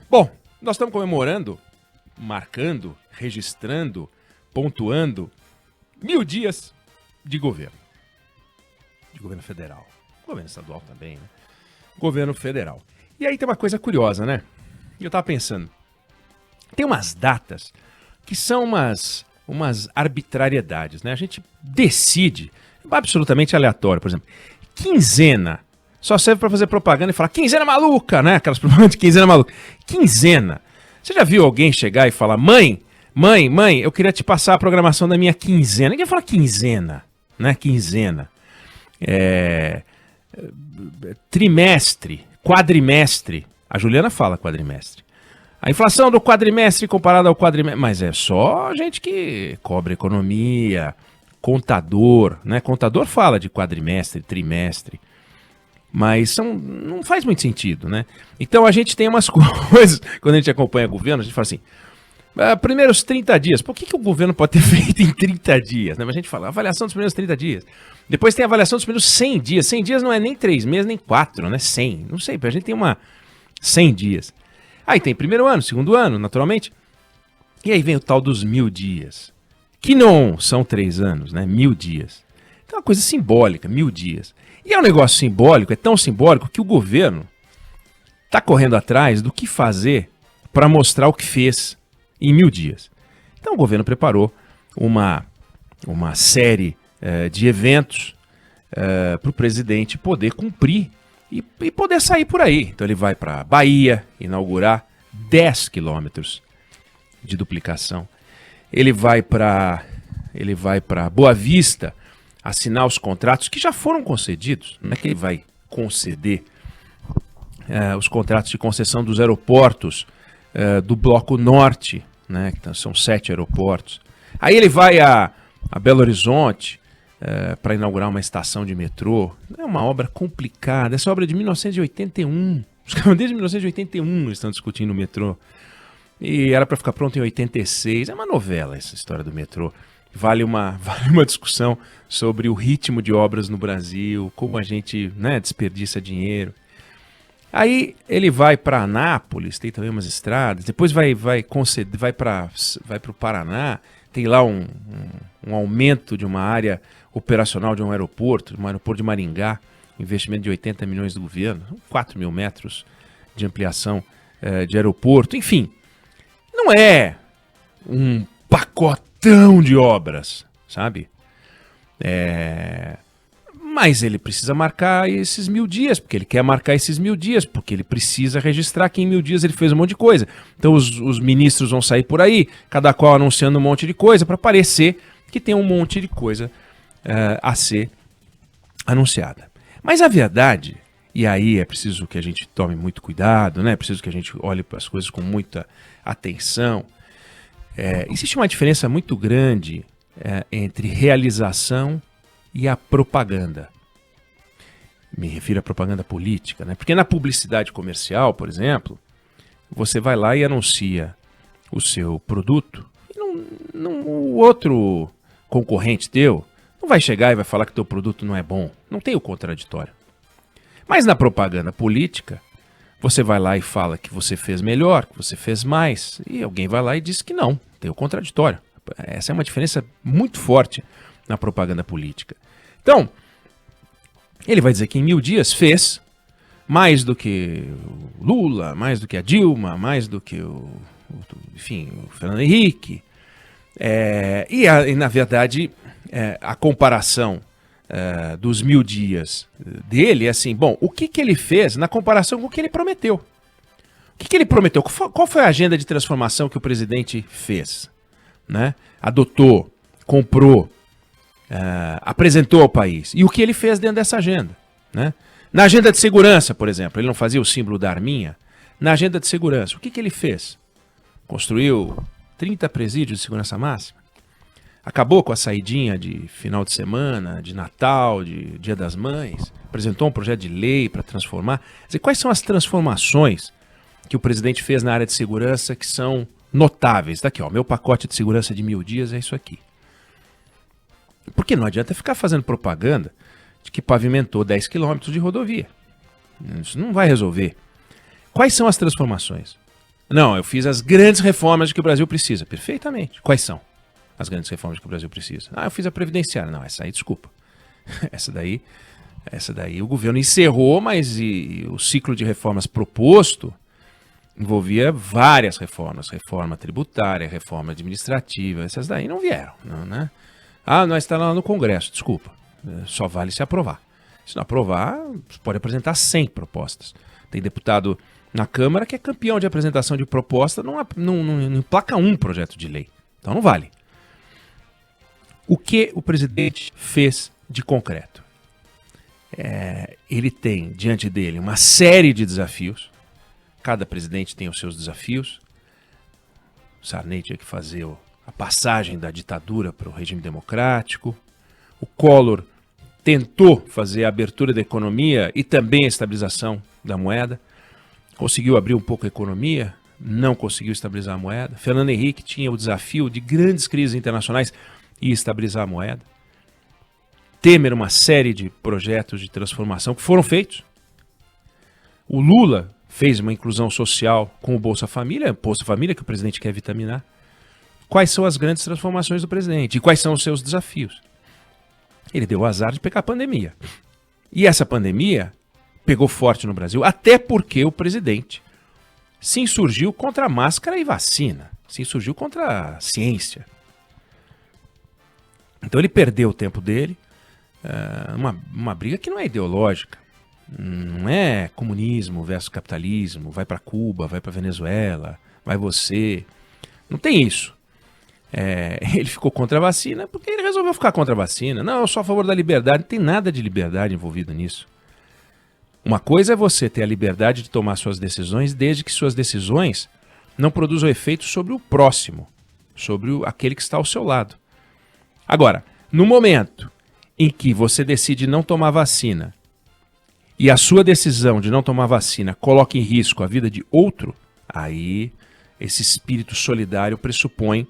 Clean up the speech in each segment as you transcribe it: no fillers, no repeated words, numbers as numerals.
Bom, nós estamos comemorando, marcando, registrando, pontuando 1000 dias de governo. De governo federal. Governo estadual também, né? Governo federal. E aí tem uma coisa curiosa, né? Eu tava pensando. Tem umas datas que são umas arbitrariedades, né? A gente decide, absolutamente aleatório. Por exemplo, quinzena. Só serve para fazer propaganda e falar quinzena maluca, né? Aquelas propagandas de quinzena maluca. Quinzena. Você já viu alguém chegar e falar, mãe, eu queria te passar a programação da minha quinzena. Ninguém fala quinzena, né? Quinzena. Trimestre, quadrimestre. A Juliana fala quadrimestre. A inflação do quadrimestre comparada ao quadrimestre. Mas é só gente que cobre economia, contador, né? Contador fala de quadrimestre, trimestre. Mas não faz muito sentido, né? Então a gente tem umas coisas, quando a gente acompanha o governo, a gente fala assim, primeiros 30 dias, por que o governo pode ter feito em 30 dias? Né? A gente fala, avaliação dos primeiros 30 dias. Depois tem a avaliação dos primeiros 100 dias. 100 dias não é nem 3 meses, nem 4, né? 100, não sei, a gente tem 100 dias. Aí tem primeiro ano, segundo ano, naturalmente. E aí vem o tal dos 1000 dias, que não são 3 anos, né? 1000 dias. Então é uma coisa simbólica, 1000 dias. E é um negócio simbólico, é tão simbólico que o governo está correndo atrás do que fazer para mostrar o que fez em 1000 dias. Então o governo preparou uma série de eventos para o presidente poder cumprir e poder sair por aí. Então ele vai para Bahia inaugurar 10 quilômetros de duplicação. Ele vai para Boa Vista assinar os contratos que já foram concedidos. Não é que ele vai conceder os contratos de concessão dos aeroportos do Bloco Norte, né, que são 7 aeroportos. Aí ele vai a Belo Horizonte para inaugurar uma estação de metrô. É uma obra complicada. Essa obra é de 1981. Os caras desde 1981 estão discutindo o metrô. E era para ficar pronto em 86. É uma novela essa história do metrô. Vale uma discussão sobre o ritmo de obras no Brasil, como a gente, né, desperdiça dinheiro. Aí ele vai para Anápolis, tem também umas estradas. Depois vai para o Paraná, tem lá um aumento de uma área operacional de um aeroporto de Maringá, investimento de 80 milhões do governo, 4 mil metros de ampliação de aeroporto. Enfim, não é um pacotão de obras, sabe? Mas ele precisa marcar esses 1000 dias, porque ele quer marcar esses 1000 dias, porque ele precisa registrar que em 1000 dias ele fez um monte de coisa. Então os ministros vão sair por aí, cada qual anunciando um monte de coisa, para parecer que tem um monte de coisa a ser anunciada. Mas a verdade, e aí é preciso que a gente tome muito cuidado, né? É preciso que a gente olhe para as coisas com muita atenção. Existe uma diferença muito grande entre realização e a propaganda. Me refiro à propaganda política, né? Porque na publicidade comercial, por exemplo, você vai lá e anuncia o seu produto e o outro concorrente teu não vai chegar e vai falar que teu produto não é bom. Não tem o contraditório. Mas na propaganda política, você vai lá e fala que você fez melhor, que você fez mais, e alguém vai lá e diz que não, tem o contraditório. Essa é uma diferença muito forte na propaganda política. Então, ele vai dizer que em 1000 dias fez mais do que o Lula, mais do que a Dilma, mais do que o Fernando Henrique. E na verdade, a comparação dos 1000 dias dele é assim, bom, o que ele fez na comparação com o que ele prometeu? O que ele prometeu? Qual foi a agenda de transformação que o presidente fez? Né? Adotou, comprou, apresentou ao país. E o que ele fez dentro dessa agenda? Né? Na agenda de segurança, por exemplo, ele não fazia o símbolo da arminha? Na agenda de segurança, o que ele fez? Construiu 30 presídios de segurança máxima? Acabou com a saidinha de final de semana, de Natal, de Dia das Mães? Apresentou um projeto de lei para transformar? Quer dizer, quais são as transformações que o presidente fez na área de segurança que são notáveis? Daqui, ó, meu pacote de segurança de 1000 dias é isso aqui. Porque não adianta ficar fazendo propaganda de que pavimentou 10 quilômetros de rodovia. Isso não vai resolver. Quais são as transformações? Não, eu fiz as grandes reformas de que o Brasil precisa. Perfeitamente. Quais são as grandes reformas que o Brasil precisa? Ah, eu fiz a previdenciária. Não, essa aí, desculpa. Essa daí o governo encerrou, mas o ciclo de reformas proposto envolvia várias reformas. Reforma tributária, reforma administrativa. Essas daí não vieram, não, né? Ah, nós estamos lá no Congresso. Desculpa. Só vale se aprovar. Se não aprovar, pode apresentar 100 propostas. Tem deputado na Câmara que é campeão de apresentação de proposta, não emplaca um projeto de lei. Então não vale. O que o presidente fez de concreto? Ele tem diante dele uma série de desafios. Cada presidente tem os seus desafios. O Sarney tinha que fazer a passagem da ditadura para o regime democrático. O Collor tentou fazer a abertura da economia e também a estabilização da moeda. Conseguiu abrir um pouco a economia, não conseguiu estabilizar a moeda. Fernando Henrique tinha o desafio de grandes crises internacionais e estabilizar a moeda. Temer, uma série de projetos de transformação que foram feitos. O Lula fez uma inclusão social com o Bolsa Família que o presidente quer vitaminar. Quais são as grandes transformações do presidente? E quais são os seus desafios? Ele deu o azar de pegar a pandemia. E essa pandemia pegou forte no Brasil, até porque o presidente se insurgiu contra a máscara e vacina. Se insurgiu contra a ciência. Então ele perdeu o tempo dele. Uma briga que não é ideológica. Não é comunismo versus capitalismo. Vai para Cuba, vai para Venezuela, vai você. Não tem isso. Ele ficou contra a vacina porque ele resolveu ficar contra a vacina. Não, eu sou a favor da liberdade. Não tem nada de liberdade envolvido nisso. Uma coisa é você ter a liberdade de tomar suas decisões desde que suas decisões não produzam efeito sobre o próximo, sobre aquele que está ao seu lado. Agora, no momento em que você decide não tomar vacina e a sua decisão de não tomar vacina coloca em risco a vida de outro, aí esse espírito solidário pressupõe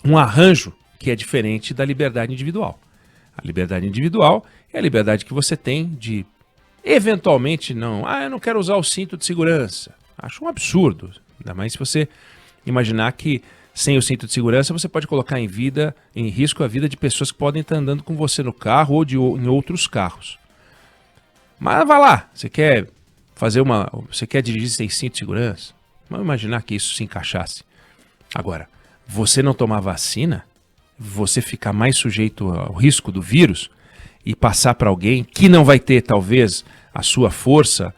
um arranjo que é diferente da liberdade individual. A liberdade individual é a liberdade que você tem de, eventualmente, eu não quero usar o cinto de segurança. Acho um absurdo. Ainda mais se você imaginar que sem o cinto de segurança você pode colocar em risco a vida de pessoas que podem estar andando com você no carro ou em outros carros. Mas vai lá, você quer dirigir sem cinto de segurança? Vamos imaginar que isso se encaixasse. Agora, você não tomar vacina, você ficar mais sujeito ao risco do vírus e passar para alguém que não vai ter, talvez, a sua força,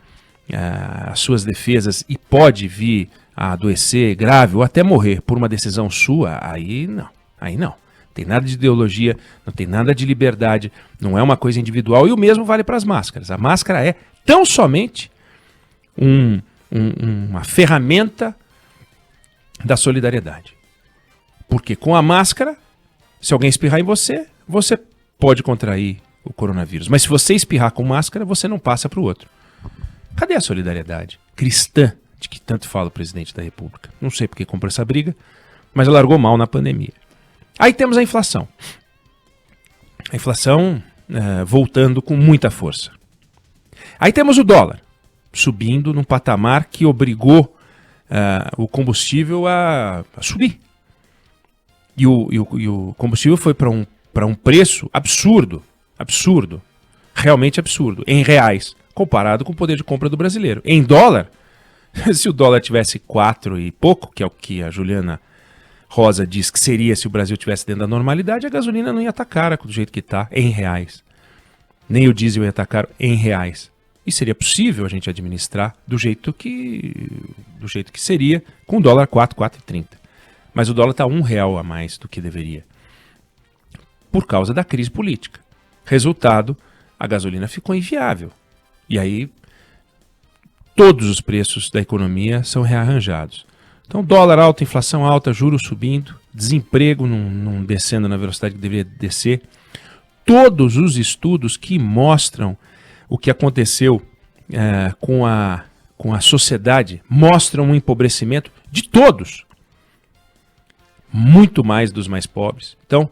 as suas defesas e pode vir a adoecer grave ou até morrer por uma decisão sua, aí não. Não tem nada de ideologia, não tem nada de liberdade, não é uma coisa individual. E o mesmo vale para as máscaras. A máscara é tão somente uma ferramenta da solidariedade. Porque com a máscara, se alguém espirrar em você, você pode contrair o coronavírus. Mas se você espirrar com máscara, você não passa para o outro. Cadê a solidariedade cristã de que tanto fala o presidente da República? Não sei porque comprou essa briga, mas largou mal na pandemia. Aí temos a inflação. A inflação voltando com muita força. Aí temos o dólar subindo num patamar que obrigou o combustível a subir. E o combustível foi para um preço absurdo, realmente absurdo, em reais, comparado com o poder de compra do brasileiro. Em dólar, se o dólar tivesse 4 e pouco, que é o que a Juliana Rosa diz que seria se o Brasil tivesse dentro da normalidade, a gasolina não ia estar cara do jeito que está, em reais. Nem o diesel ia estar caro em reais. E seria possível a gente administrar do jeito que seria com o dólar 4,30. Mas o dólar está R$1 a mais do que deveria. Por causa da crise política. Resultado, a gasolina ficou inviável. E aí, todos os preços da economia são rearranjados. Então, dólar alto, inflação alta, juros subindo, desemprego não descendo na velocidade que deveria descer. Todos os estudos que mostram o que aconteceu com a sociedade mostram um empobrecimento de todos. Muito mais dos mais pobres. Então,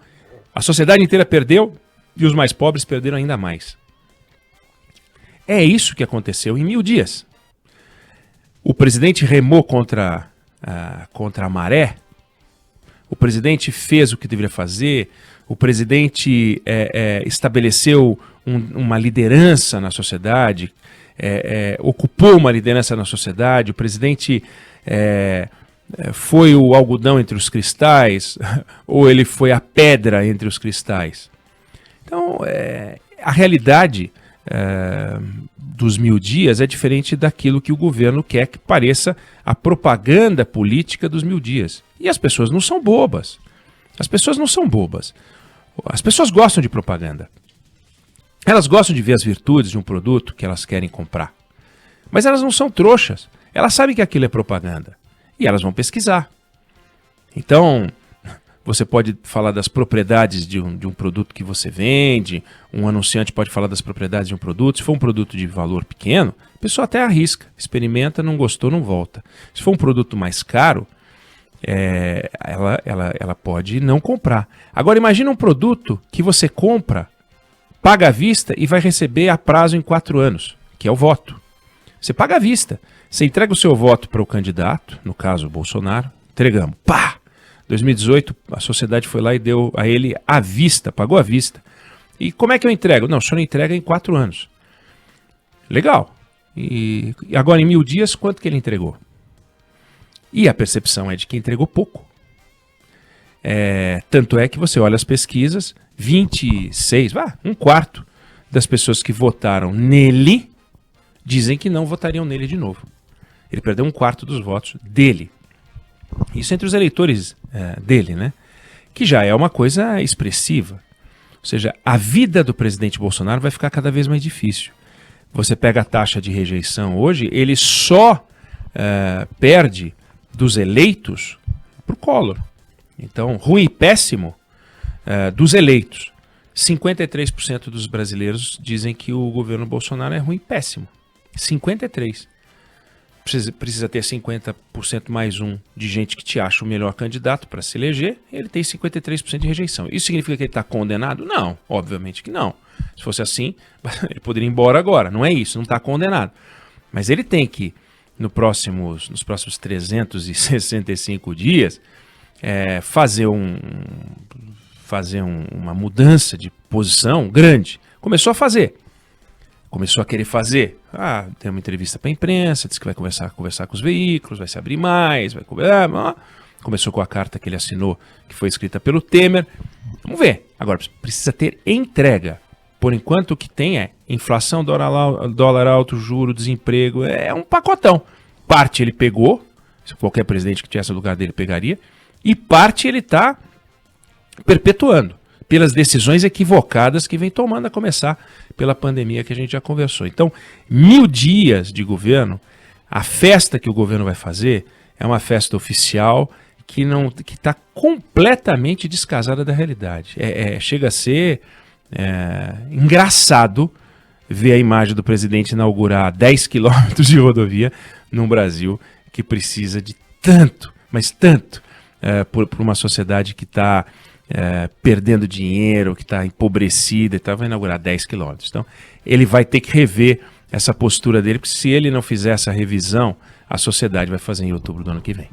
a sociedade inteira perdeu e os mais pobres perderam ainda mais. É isso que aconteceu em 1000 dias. O presidente remou contra a maré, o presidente fez o que deveria fazer, o presidente estabeleceu uma liderança na sociedade, ocupou uma liderança na sociedade, o presidente foi o algodão entre os cristais, ou ele foi a pedra entre os cristais. Então, a realidade dos 1000 dias é diferente daquilo que o governo quer que pareça a propaganda política dos 1000 dias. E as pessoas não são bobas. As pessoas não são bobas. As pessoas gostam de propaganda. Elas gostam de ver as virtudes de um produto que elas querem comprar. Mas elas não são trouxas. Elas sabem que aquilo é propaganda. E elas vão pesquisar. Então, você pode falar das propriedades de um produto que você vende, um anunciante pode falar das propriedades de um produto. Se for um produto de valor pequeno, a pessoa até arrisca, experimenta, não gostou, não volta. Se for um produto mais caro, ela pode não comprar. Agora imagina um produto que você compra, paga à vista e vai receber a prazo em 4 anos, que é o voto. Você paga à vista, você entrega o seu voto para o candidato, no caso o Bolsonaro, entregamos, pá! 2018 a sociedade foi lá e deu a ele à vista, pagou à vista. E como é que eu entrego? Não, o senhor entrega em 4 anos. Legal. E agora em 1000 dias, quanto que ele entregou? E a percepção é de que entregou pouco. Tanto é que você olha as pesquisas, 26, um quarto das pessoas que votaram nele dizem que não votariam nele de novo. Ele perdeu 1/4 dos votos dele. Isso entre os eleitores dele, né? Que já é uma coisa expressiva. Ou seja, a vida do presidente Bolsonaro vai ficar cada vez mais difícil. Você pega a taxa de rejeição hoje, ele só perde dos eleitos para o Collor. Então, ruim e péssimo dos eleitos. 53% dos brasileiros dizem que o governo Bolsonaro é ruim e péssimo. 53%. Precisa ter 50% mais um de gente que te acha o melhor candidato para se eleger, ele tem 53% de rejeição. Isso significa que ele está condenado? Não, obviamente que não. Se fosse assim, ele poderia ir embora agora. Não é isso, não está condenado. Mas ele tem que, nos próximos 365 dias, fazer uma mudança de posição grande. Começou a fazer. Começou a querer fazer. Tem uma entrevista para a imprensa, disse que vai conversar com os veículos, vai se abrir mais, vai começou com a carta que ele assinou, que foi escrita pelo Temer. Vamos ver. Agora, precisa ter entrega. Por enquanto, o que tem é inflação, dólar alto, juro, desemprego, é um pacotão. Parte ele pegou, qualquer presidente que tivesse no lugar dele pegaria, e parte ele está perpetuando pelas decisões equivocadas que vem tomando, a começar pela pandemia que a gente já conversou. Então, 1000 dias de governo, a festa que o governo vai fazer é uma festa oficial que está completamente descasada da realidade. Chega a ser engraçado ver a imagem do presidente inaugurar 10 quilômetros de rodovia num Brasil que precisa de tanto, mas tanto, por uma sociedade que está perdendo dinheiro, que está empobrecida e tal, vai inaugurar 10 quilômetros. Então, ele vai ter que rever essa postura dele, porque se ele não fizer essa revisão, a sociedade vai fazer em outubro do ano que vem.